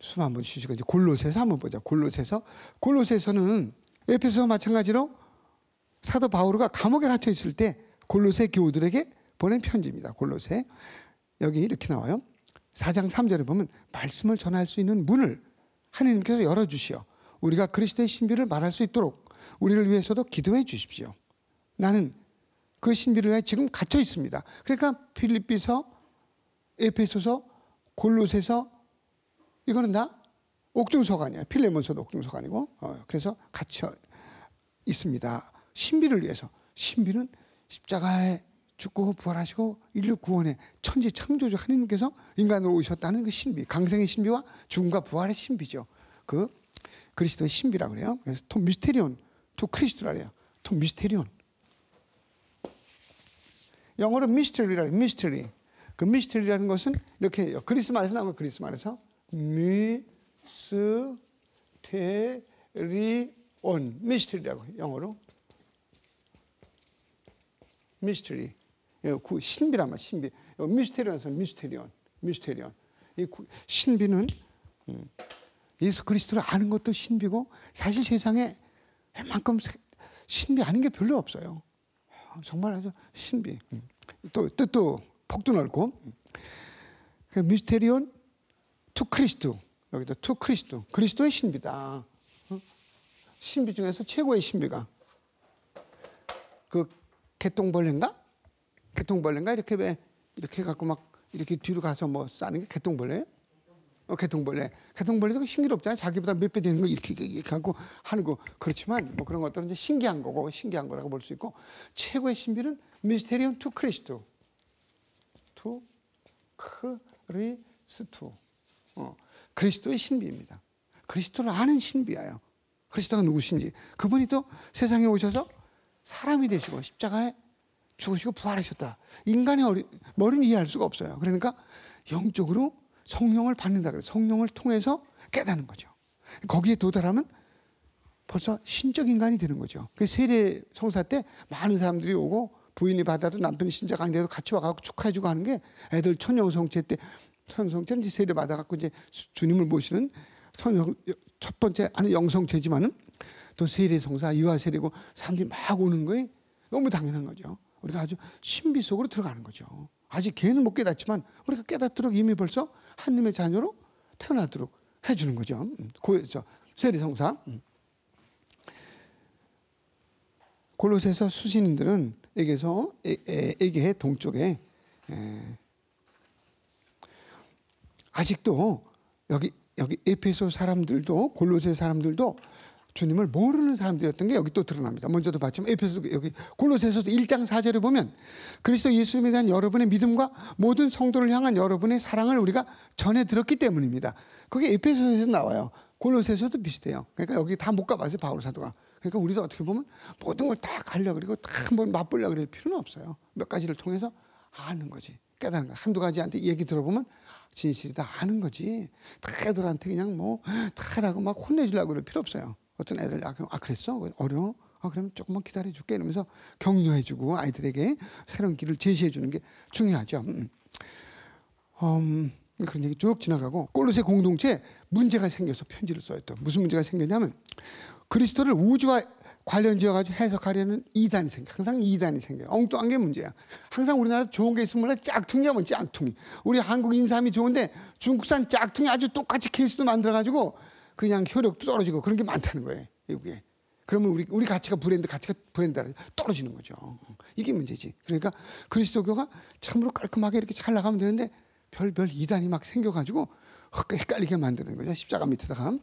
숨 한번 쉬시고 이제 골로새서 한번 보자. 골로새서는 에베소와 마찬가지로 사도 바울가 감옥에 갇혀 있을 때 골로새 교우들에게 보낸 편지입니다. 골로새 여기 이렇게 나와요. 4장 3절에 보면 말씀을 전할 수 있는 문을 하나님께서 열어주시어 우리가 그리스도의 신비를 말할 수 있도록 우리를 위해서도 기도해 주십시오. 나는 그 신비를 위해 지금 갇혀 있습니다. 그러니까 필립비서, 에베소서, 골로새서 이거는 다 옥중서가 아니에요. 필레몬서도 옥중서가 아니고 그래서 갇혀 있습니다. 신비를 위해서. 신비는 십자가에 죽고 부활하시고 인류 구원의 천지 창조주 하나님께서 인간으로 오셨다는 그 신비, 강생의 신비와 죽음과 부활의 신비죠. 그 그리스도의 신비라고 그래요. 그래서 토 미스테리온, 토 크리스토라 그래요. 토 미스테리온. 영어로 미스터리라 그래요. 미스터리. 그 미스터리라는 것은 이렇게 그리스 말에서 나온 거 그리스 말에서 미스테리온, 미스터리라고 영어로 미스터리. 그 신비란 말, 신비. 미스테리온에서 미스테리온. 이 신비는 예수 그리스도를 아는 것도 신비고 사실 세상에 웬만큼 신비 아닌 게 별로 없어요. 정말 아주 신비. 또 뜻도 폭도 넓고. 미스테리온 투 크리스도. 여기다 투 크리스도. 그리스도의 신비다. 신비 중에서 최고의 신비가 그 개똥벌레인가? 개똥벌레인가? 이렇게 왜 이렇게 갖고 막 이렇게 뒤로 가서 뭐 싸는 게 개똥벌레예요? 개똥벌레. 개똥벌레도 신기롭잖아요. 자기보다 몇 배 되는 거 이렇게 갖고 하는 거. 그렇지만 뭐 그런 것들은 이제 신기한 거고, 신기한 거라고 볼 수 있고, 최고의 신비는 미스테리온 투 크리스도. 투 크리스도. 그리스도의 신비입니다. 그리스도를 아는 신비예요. 그리스도가 누구신지. 그분이 또 세상에 오셔서 사람이 되시고 십자가에 죽으시고 부활하셨다. 인간의 머리는 이해할 수가 없어요. 그러니까 영적으로 성령을 받는다 그래요. 성령을 통해서 깨닫는 거죠. 거기에 도달하면 벌써 신적 인간이 되는 거죠. 그 세례 성사 때 많은 사람들이 오고 부인이 받아도 남편이 신자가 아닌데도 같이 와가지고 축하해주고 하는 게 애들 천영성체 때 천성체는 이제 세례 받아갖고 이제 주님을 모시는 첫 번째 하는 영성체지만은 또 세례 성사 유아 세례고 사람들이 막 오는 거에 너무 당연한 거죠. 우리가 아주 신비 속으로 들어가는 거죠. 아직 걔는 못 깨닫지만 우리가 깨닫도록 이미 벌써 하나님의 자녀로 태어나도록 해주는 거죠. 세례 성사. 골로새서 수신인들은 에게 동쪽에 아직도 여기 에페소 사람들도 골로새 사람들도 주님을 모르는 사람들이었던 게 여기 또 드러납니다. 먼저도 봤지만 에페소 여기 골로새서 1장 4절에 보면 그리스도 예수님에 대한 여러분의 믿음과 모든 성도를 향한 여러분의 사랑을 우리가 전해 들었기 때문입니다. 그게 에페소에서 나와요. 골로새서도 비슷해요. 그러니까 여기 다 못 가봤어요, 바울 사도가. 그러니까 우리도 어떻게 보면 모든 걸 다 가려 그리고 다 한번 맛보려 그럴 필요는 없어요. 몇 가지를 통해서 아는 거지. 깨닫는 거. 한두 가지한테 얘기 들어보면 진실이 다 아는 거지. 다 애들한테 그냥 뭐 다라고 막 혼내주려고 그럴 필요 없어요. 어떤 애들 그랬어? 어려워? 그러면 조금만 기다려줄게 이러면서 격려해주고 아이들에게 새로운 길을 제시해주는 게 중요하죠. 그런 얘기 쭉 지나가고 골로새 공동체에 문제가 생겨서 편지를 써요. 또 무슨 문제가 생겼냐면 그리스도를 우주와 관련지어가지고 해석하려는 이단이 생겨요. 항상 이단이 생겨요. 엉뚱한 게 문제야. 항상 우리나라 좋은 게 있으면 짝퉁이면 짝퉁이. 우리 한국 인삼이 좋은데 중국산 짝퉁이 아주 똑같이 케이스도 만들어가지고 그냥 효력도 떨어지고 그런 게 많다는 거예요. 미국에. 그러면 우리 가치가 브랜드가 떨어지는 거죠. 이게 문제지. 그러니까 그리스도교가 참으로 깔끔하게 이렇게 잘 나가면 되는데 별별 이단이 막 생겨가지고 헷갈리게 만드는 거죠. 십자가 밑에다가.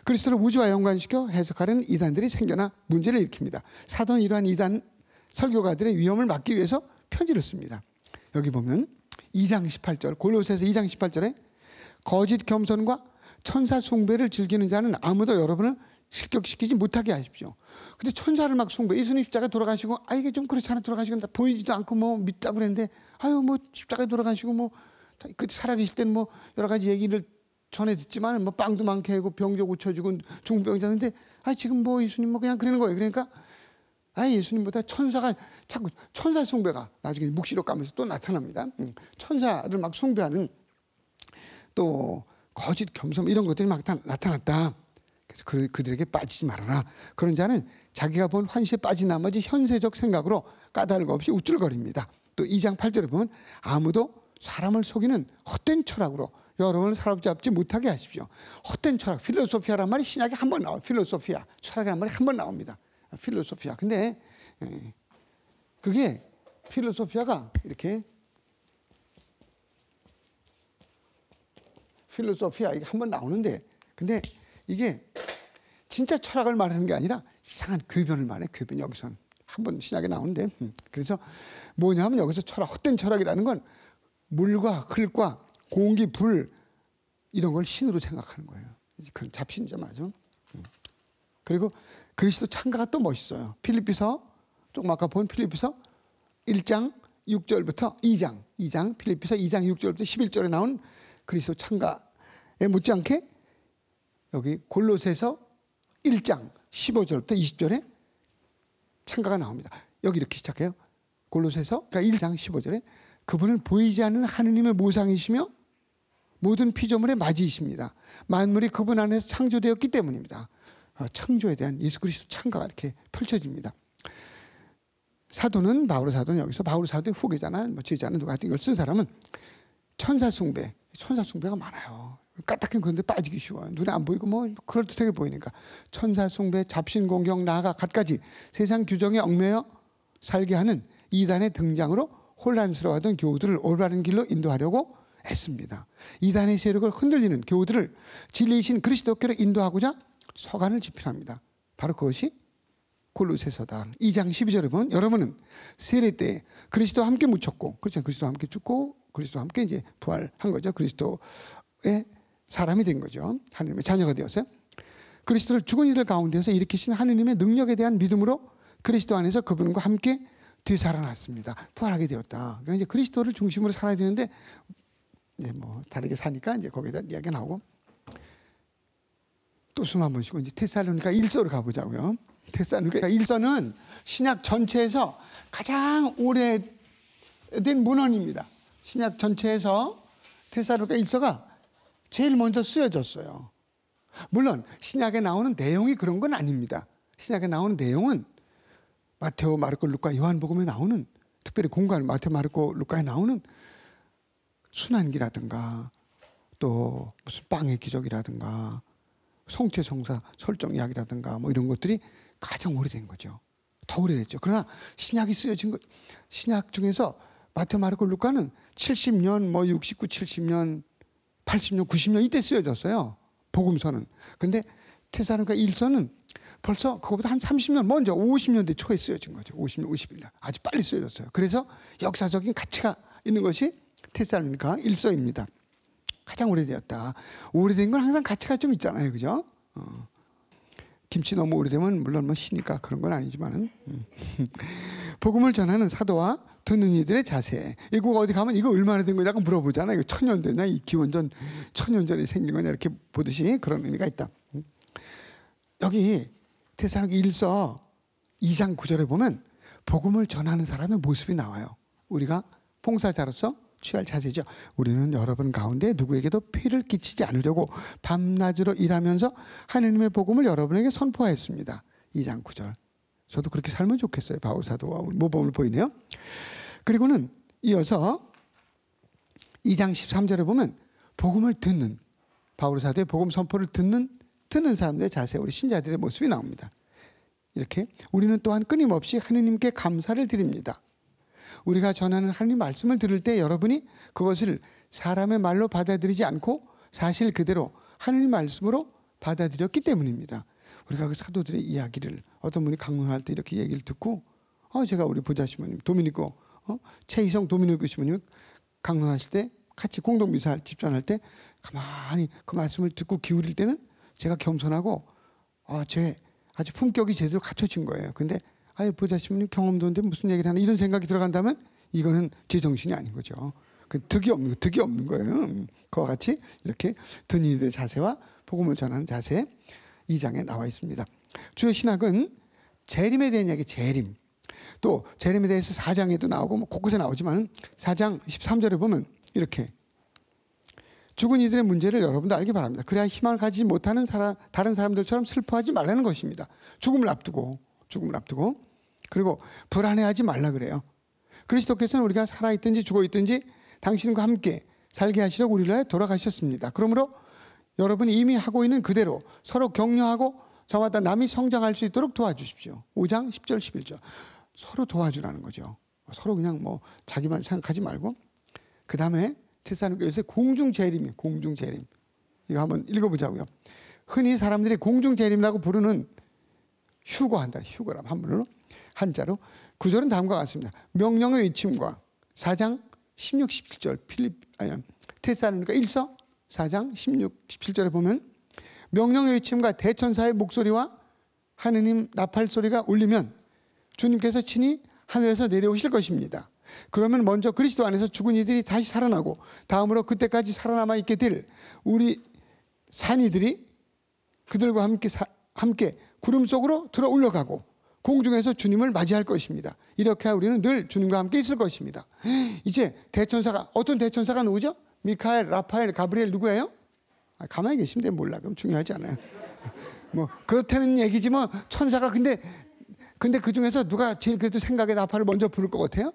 그리스도를 우주와 연관시켜 해석하려는 이단들이 생겨나 문제를 일으킵니다. 사도는 이러한 이단 설교가들의 위험을 막기 위해서 편지를 씁니다. 여기 보면 2장 18절 골로새서 2장 18절에 거짓 겸손과 천사 숭배를 즐기는 자는 아무도 여러분을 실격시키지 못하게 하십시오. 근데 천사를 막 숭배. 예수님 십자가에 돌아가시고 이게 좀 그렇잖아. 돌아가시고 보이지도 않고 뭐 믿다고 그랬는데 뭐 십자가에 돌아가시고 뭐 그 살아계실 때는 뭐 여러 가지 얘기를 전해 듣지만 뭐 빵도 많게 하고 병조 고쳐주고 중병자인데 지금 뭐 예수님 뭐 그냥 그러는 거예요. 그러니까 예수님보다 천사가 자꾸 천사 숭배가 나중에 묵시록 가면서 또 나타납니다. 천사를 막 숭배하는 또 거짓 겸손 이런 것들이 막 나타났다. 그래서 그들에게 빠지지 말아라. 그런 자는 자기가 본 환시에 빠진 나머지 현세적 생각으로 까닭 없이 우쭐거립니다. 또 2장 8절에 보면 아무도 사람을 속이는 헛된 철학으로 여러분을 사로잡지 못하게 하십시오. 헛된 철학, 필로소피아란 말이 신약에 한 번 나와요. 필로소피아, 철학이란 말이 한 번 나옵니다. 필로소피아. 근데 그게 필로소피아가 이렇게 필로소피아 이게 한 번 나오는데 근데 이게 진짜 철학을 말하는 게 아니라 이상한 궤변을 말해. 궤변 여기선 한 번 신약에 나오는데 그래서 뭐냐면 여기서 철학, 헛된 철학이라는 건 물과 흙과 공기, 불 이런 걸 신으로 생각하는 거예요. 그런 잡신이죠, 맞죠? 그리고 그리스도 창가가 또 멋있어요. 필립비서 조금 아까 본 필립비서 1장 6절부터 2장 필립비서 2장 6절부터 11절에 나온 그리스도 창가에 못지않게 여기 골로새서 1장 15절부터 20절에 창가가 나옵니다. 여기 이렇게 시작해요. 골로새서 1장 15절에 그분은 보이지 않는 하느님의 모상이시며 모든 피조물의 맞이이십니다. 만물이 그분 안에서 창조되었기 때문입니다. 창조에 대한 예수 그리스도 창가가 이렇게 펼쳐집니다. 사도는 바울 사도는 여기서 바울 사도의 후계자나 제자나 누가 이걸 쓴 사람은 천사 숭배가 많아요. 까딱한 그런데 빠지기 쉬워요. 눈에 안 보이고 뭐 그럴듯하게 보이니까. 천사 숭배, 잡신 공격, 나아가 갖가지 세상 규정에 얽매여 살게 하는 이단의 등장으로 혼란스러워하던 교우들을 올바른 길로 인도하려고 했습니다. 이단의 세력을 흔들리는 교우들을 진리이신 그리스도께로 인도하고자 서간을 집필합니다. 바로 그것이 골로새서다. 2장 12절에 보면 여러분은 세례 때 그리스도와 함께 묻혔고, 그렇죠? 그리스도와 함께 죽고 그리스도와 함께 이제 부활한 거죠. 그리스도의 사람이 된 거죠. 하나님의 자녀가 되었어요. 그리스도를 죽은 이들 가운데서 일으키신 하나님의 능력에 대한 믿음으로 그리스도 안에서 그분과 함께 되살아났습니다. 부활하게 되었다. 그러니까 이제 그리스도를 중심으로 살아야 되는데 이제 뭐 다르게 사니까 이제 거기다 이야기가 나오고. 또 숨 한 번 쉬고 이제 데살로니가 1서로 가보자고요. 데살로니가 1서는 신약 전체에서 가장 오래된 문헌입니다. 신약 전체에서 데살로니가 1서가 제일 먼저 쓰여졌어요. 물론 신약에 나오는 내용이 그런 건 아닙니다. 신약에 나오는 내용은 마테오, 마르코, 루카, 요한복음에 나오는, 특별히 공간 마테오, 마르코, 루카에 나오는 순환기라든가 또 무슨 빵의 기적이라든가 성체 성사 설정 이야기라든가 뭐 이런 것들이 가장 오래된 거죠. 더 오래됐죠. 그러나 신약이 쓰여진 것, 신약 중에서 마테오, 마르코, 루카는 70년, 뭐 69, 70년, 80년, 90년 이때 쓰여졌어요. 복음서는. 근데 데살로니가 1서는 벌써 그거보다 한 30년 먼저 50년대 초에 쓰여진 거죠. 50년, 51년. 아주 빨리 쓰여졌어요. 그래서 역사적인 가치가 있는 것이 데살로니가 1서입니다. 가장 오래되었다. 오래된 건 항상 가치가 좀 있잖아요. 그죠? 김치 너무 오래되면 물론 뭐 시니까 그런 건 아니지만은 복음을 전하는 사도와 듣는 이들의 자세. 이거 어디 가면 이거 얼마나 된 거냐고 물어보잖아요. 이거 1000년 됐나? 이 기원전 1000년 전에 생긴 거냐? 이렇게 보듯이 그런 의미가 있다. 여기 데살로니가 1서 2장 9절에 보면 복음을 전하는 사람의 모습이 나와요. 우리가 봉사자로서 취할 자세죠. 우리는 여러분 가운데 누구에게도 피해를 끼치지 않으려고 밤낮으로 일하면서 하느님의 복음을 여러분에게 선포하였습니다. 2장 9절. 저도 그렇게 살면 좋겠어요. 바울 사도와 모범을 보이네요. 그리고는 이어서 2장 13절에 보면 복음을 듣는, 바울 사도의 복음 선포를 듣는 사람들의 자세, 우리 신자들의 모습이 나옵니다. 이렇게 우리는 또한 끊임없이 하느님께 감사를 드립니다. 우리가 전하는 하나님 말씀을 들을 때 여러분이 그것을 사람의 말로 받아들이지 않고 사실 그대로 하나님 말씀으로 받아들였기 때문입니다. 우리가 그 사도들의 이야기를 어떤 분이 강론할 때 이렇게 얘기를 듣고 제가 우리 보좌 시모님 도미니코 최희성 도미니코 시모님 강론하실 때 같이 공동미사 집전할 때 가만히 그 말씀을 듣고 기울일 때는 제가 겸손하고 제 아주 품격이 제대로 갖춰진 거예요. 근데 보좌 시모님 경험도 없는데 무슨 얘기를 하나 이런 생각이 들어간다면 이거는 제 정신이 아닌 거죠. 그 득이 없는 거예요. 그와 같이 이렇게 듣는 이들의 자세와 복음을 전하는 자세 2장에 나와 있습니다. 주요 신학은 재림에 대한 이야기, 재림. 또 재림에 대해서 4장에도 나오고 뭐 곳곳에 나오지만 4장 13절에 보면 이렇게 죽은 이들의 문제를 여러분도 알기 바랍니다. 그래야 희망을 가지지 못하는 다른 사람들처럼 슬퍼하지 말라는 것입니다. 죽음을 앞두고 그리고 불안해하지 말라 그래요. 그리스도께서는 우리가 살아있든지 죽어있든지 당신과 함께 살게 하시려고 우리를 위해 돌아가셨습니다. 그러므로 여러분이 이미 하고 있는 그대로 서로 격려하고 저마다 남이 성장할 수 있도록 도와주십시오. 5장 10절 11절 서로 도와주라는 거죠. 서로 그냥 뭐 자기만 생각하지 말고. 그 다음에 데살로니가서의 공중재림이에요. 공중재림. 이거 한번 읽어보자고요. 흔히 사람들이 공중재림이라고 부르는 휴거한다. 휴거라면 한문으로 한자로. 구절은 다음과 같습니다. 명령의 외침과 4장 16, 17절 데살로니가 1서 4장 16, 17절에 보면 명령의 외침과 대천사의 목소리와 하느님 나팔 소리가 울리면 주님께서 친히 하늘에서 내려오실 것입니다. 그러면 먼저 그리스도 안에서 죽은 이들이 다시 살아나고 다음으로 그때까지 살아남아 있게 될 우리 산이들이 그들과 함께 구름 속으로 들어 올라가고 공중에서 주님을 맞이할 것입니다. 이렇게 우리는 늘 주님과 함께 있을 것입니다. 이제 대천사가 어떤 대천사가 누구죠? 미카엘, 라파엘, 가브리엘 누구예요? 가만히 계시면 돼. 몰라. 그럼 중요하지 않아요. 뭐 그렇다는 얘기지 뭐 천사가 근데 그 중에서 누가 제일 그래도 생각에 나팔을 먼저 부를 것 같아요?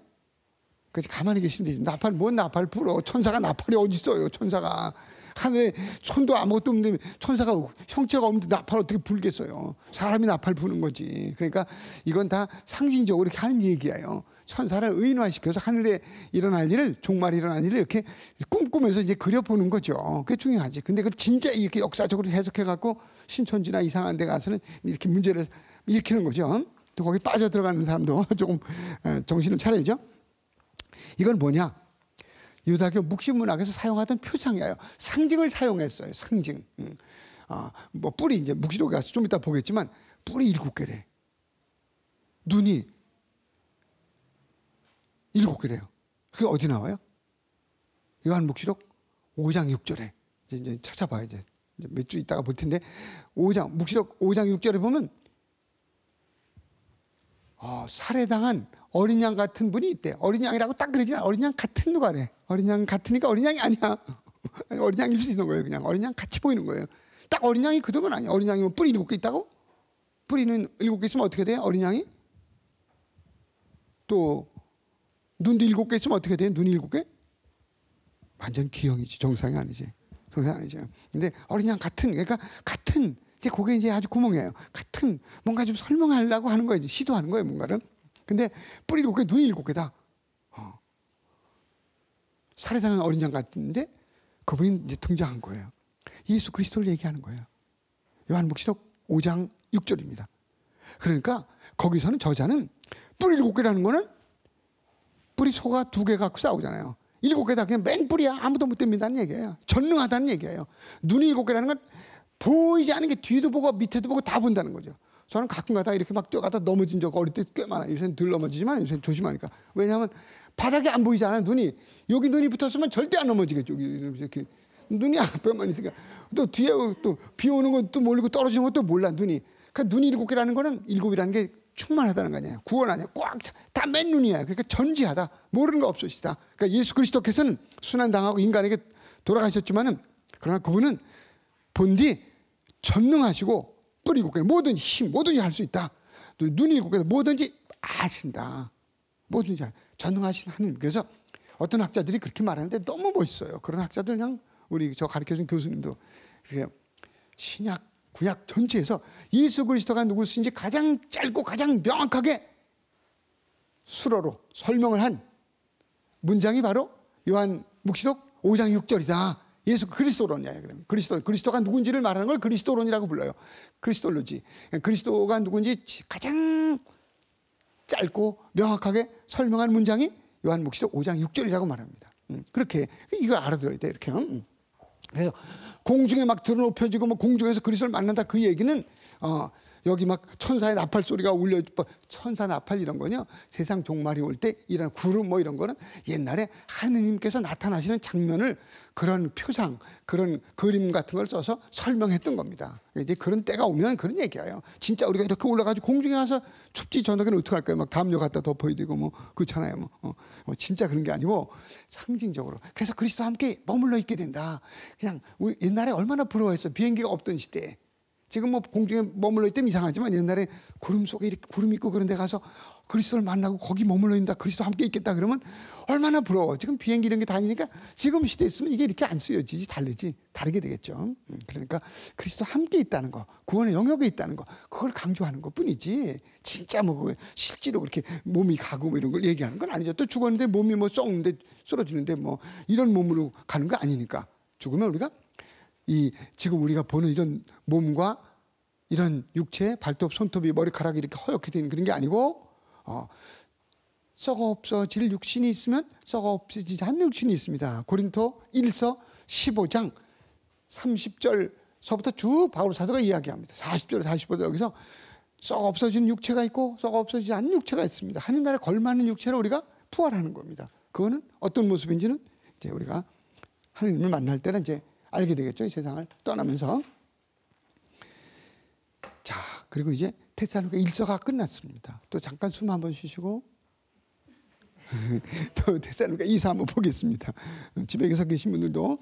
그렇지 가만히 계시면 되지. 나팔 뭔 나팔 불어? 천사가 나팔이 어디 있어요? 천사가 하늘에 손도 아무것도 없는데 천사가 형체가 없는데 나팔 어떻게 불겠어요? 사람이 나팔 부는 거지. 그러니까 이건 다 상징적으로 이렇게 하는 얘기예요. 천사를 의인화시켜서 하늘에 일어날 일을 종말에 일어날 일을 이렇게 꿈꾸면서 이제 그려보는 거죠. 그게 중요하지. 근데 그걸 진짜 이렇게 역사적으로 해석해 갖고 신천지나 이상한 데 가서는 이렇게 문제를 일으키는 거죠. 또 거기 빠져 들어가는 사람도 조금 정신을 차려야죠. 이건 뭐냐? 유다교 묵시문학에서 사용하던 표상이에요. 상징을 사용했어요. 상징. 뭐 뿔이 이제 묵시록에 가서 좀 이따 보겠지만 뿔이 7개래. 눈이 7개래요. 그게 어디 나와요? 요한묵시록 5장 6절에 이제 찾아봐야 돼. 몇 주 있다가 볼 텐데 묵시록 5장 6절에 보면 살해당한 어린 양 같은 분이 있대. 어린 양이라고 딱 그러지 않아. 어린 양 같은 누가래. 어린 양 같으니까 어린 양이 아니야. 어린 양일 수 있는 거예요. 그냥 어린 양 같이 보이는 거예요. 딱 어린 양이 그 정도는 아니야. 어린 양이면 뿔이 7개 있다고? 뿔이는 7개 있으면 어떻게 돼요? 어린 양이? 또 눈도 7개 있으면 어떻게 돼요? 눈이 7개? 완전 기형이지. 정상이 아니지. 정상이 아니지. 근데 어린 양 같은, 그러니까 같은, 이제 그게 이제 아주 구멍이에요. 같은 뭔가 좀 설명하려고 하는 거예요. 시도하는 거예요, 뭔가를. 근데 뿔이 7개, 눈이 7개다. 살해당한 어린 양 같은데 그분이 이제 등장한 거예요. 예수 그리스도를 얘기하는 거예요. 요한복시록 5장 6절입니다. 그러니까 거기서는 저자는 뿔이 7개라는 거는 뿔이 소가 2개 갖고 싸우잖아요. 7개다 그냥 맹뿔이야. 아무도 못 됩니다는 얘기예요. 전능하다는 얘기예요. 눈이 7개라는 건 보이지 않은 게 뒤도 보고 밑에도 보고 다 본다는 거죠. 저는 가끔 가다 이렇게 막 뛰어가다 넘어진 적 어릴 때 꽤 많아요. 요새는 덜 넘어지지만 요새는 조심하니까. 왜냐하면 바닥에 안 보이잖아요. 눈이. 여기 눈이 붙었으면 절대 안 넘어지겠죠. 이렇게 눈이 앞에만 있으니까. 또 뒤에 또 비 오는 것도 모르고 떨어지는 것도 몰라. 눈이. 그러니까 눈이 7개라는 거는 7이라는 게 충만하다는 거 아니에요. 구원 아니야. 꽉 다 맨눈이야. 그러니까 전지하다. 모르는 거 없으시다. 그러니까 예수 그리스도께서는 순환당하고 인간에게 돌아가셨지만은 그러나 그분은 본디 전능하시고 뿔이 7개 모든 힘 뭐든지 할 수 있다. 또 눈이 7개 뭐든지 아신다. 뭐든지 전능하신 하나님. 그래서 어떤 학자들이 그렇게 말하는데 너무 멋있어요. 그런 학자들 그냥 우리 저 가르쳐준 교수님도 신약 구약 전체에서 예수 그리스도가 누구신지 가장 짧고 가장 명확하게 수로로 설명을 한 문장이 바로 요한묵시록 5장 6절이다. 예수 그리스도론이에요. 그러면 그리스도가 누군지를 말하는 걸 그리스도론이라고 불러요. 그리스도로지. 그리스도가 누군지 가장 짧고 명확하게 설명한 문장이 요한묵시록 5장 6절이라고 말합니다. 그렇게 이걸 알아들어야 돼. 이렇게. 그래서 공중에 막 드러높여지고 뭐 공중에서 그리스도를 만난다 그 얘기는 여기 막 천사의 나팔 소리가 울려. 천사 나팔 이런 거요. 세상 종말이 올 때 이런 구름 뭐 이런 거는 옛날에 하느님께서 나타나시는 장면을 그런 표상, 그런 그림 같은 걸 써서 설명했던 겁니다. 이제 그런 때가 오면 그런 얘기예요. 진짜 우리가 이렇게 올라가지고 공중에 가서 춥지 저녁에는 어떻게 할까요? 막 담요 갖다 덮어야 되고 뭐 그렇잖아요. 진짜 그런 게 아니고 상징적으로. 그래서 그리스도와 함께 머물러 있게 된다. 그냥 우리 옛날에 얼마나 부러워했어. 비행기가 없던 시대에. 지금 뭐 공중에 머물러 있다면 이상하지만 옛날에 구름 속에 이렇게 구름 있고 그런 데 가서 그리스도를 만나고 거기 머물러 있다. 그리스도 함께 있겠다 그러면 얼마나 부러워. 지금 비행기 이런 게 다니니까 지금 시대에 있으면 이게 이렇게 안 쓰여지지. 다르게 되겠죠. 그러니까 그리스도 함께 있다는 거, 구원의 영역에 있다는 거, 그걸 강조하는 것 뿐이지. 진짜 뭐 실제로 그렇게 몸이 가고 뭐 이런 걸 얘기하는 건 아니죠. 또 죽었는데 몸이 뭐 썩는데 쓰러지는데 뭐 이런 몸으로 가는 거 아니니까. 죽으면 우리가 지금 우리가 보는 이런 몸과 이런 육체, 발톱, 손톱이 머리카락이 이렇게 허옇게 되는 그런 게 아니고 썩어 없어질 육신이 있으면 썩어 없어지지 않는 육신이 있습니다. 고린토 1서 15장 30절서부터 쭉 바울 사도가 이야기합니다. 40절, 45절 여기서 썩어 없어지는 육체가 있고 썩어 없어지지 않는 육체가 있습니다. 하늘나라에 걸맞는 육체로 우리가 부활하는 겁니다. 그거는 어떤 모습인지는 이제 우리가 하느님을 만날 때는 이제 알게 되겠죠. 이 세상을 떠나면서. 자, 그리고 이제 데살로니가 1서가 끝났습니다. 또 잠깐 숨 한번 쉬시고 또 데살로니가 2서 한번 보겠습니다. 집에 계신 분들도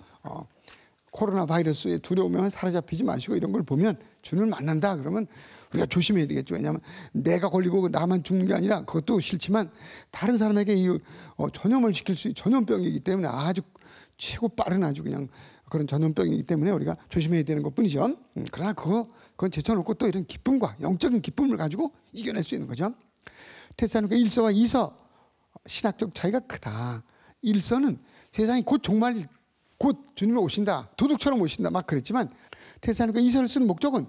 코로나 바이러스에 두려우면 사로잡히지 마시고 이런 걸 보면 주님을 만난다 그러면 우리가 조심해야 되겠죠. 왜냐하면 내가 걸리고 나만 죽는 게 아니라 그것도 싫지만 다른 사람에게 이 전염을 시킬 수 있는 전염병이기 때문에 아주 최고 빠른 아주 그냥 그런 전염병이기 때문에 우리가 조심해야 되는 것뿐이죠. 그러나 그건 제쳐놓고 또 이런 기쁨과 영적인 기쁨을 가지고 이겨낼 수 있는 거죠. 테살로니가 1서와 2서 신학적 차이가 크다. 1서는 세상이 곧 종말 곧 주님이 오신다. 도둑처럼 오신다. 막 그랬지만 테살로니가 2서를 쓰는 목적은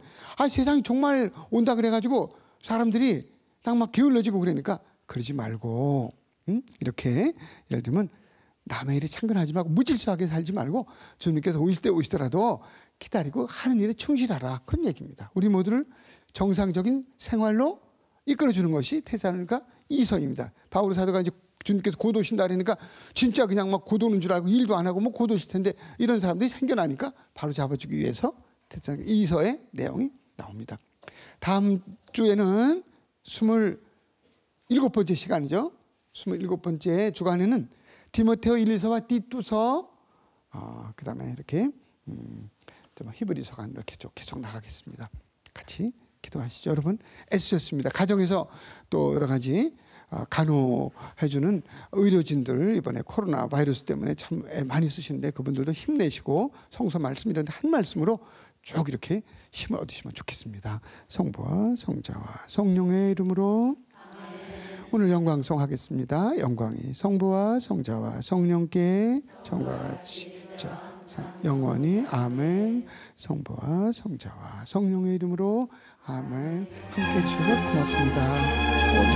세상이 정말 온다 그래가지고 사람들이 딱 막 게을러지고 그러니까 그러지 말고 이렇게 예를 들면 남의 일에 참견하지 말고 무질서하게 살지 말고 주님께서 오실 때 오시더라도 기다리고 하는 일에 충실하라. 그런 얘기입니다. 우리 모두를 정상적인 생활로 이끌어주는 것이 테살로니가 2서입니다. 바울 사도가 이제 주님께서 곧 오신다 그러니까 진짜 그냥 막 곧 오는 줄 알고 일도 안 하고 뭐 곧 오실 텐데 이런 사람들이 생겨나니까 바로 잡아주기 위해서 테살로니가 2서의 내용이 나옵니다. 다음 주에는 27번째 시간이죠. 27번째 주간에는 디모데오 1~2서와 디두서 그 다음에 이렇게 히브리서가 이렇게 계속 나가겠습니다. 같이 기도하시죠. 여러분 애쓰셨습니다. 가정에서 또 여러 가지 간호해주는 의료진들 이번에 코로나 바이러스 때문에 참 많이 쓰시는데 그분들도 힘내시고 성서 말씀 이런 한 말씀으로 쭉 이렇게 힘을 얻으시면 좋겠습니다. 성부와 성자와 성령의 이름으로 오늘 영광송하겠습니다. 영광이 성부와 성자와 성령께 전과 같이 영원히 아멘. 성부와 성자와 성령의 이름으로 아멘. 함께 주셔서 고맙습니다.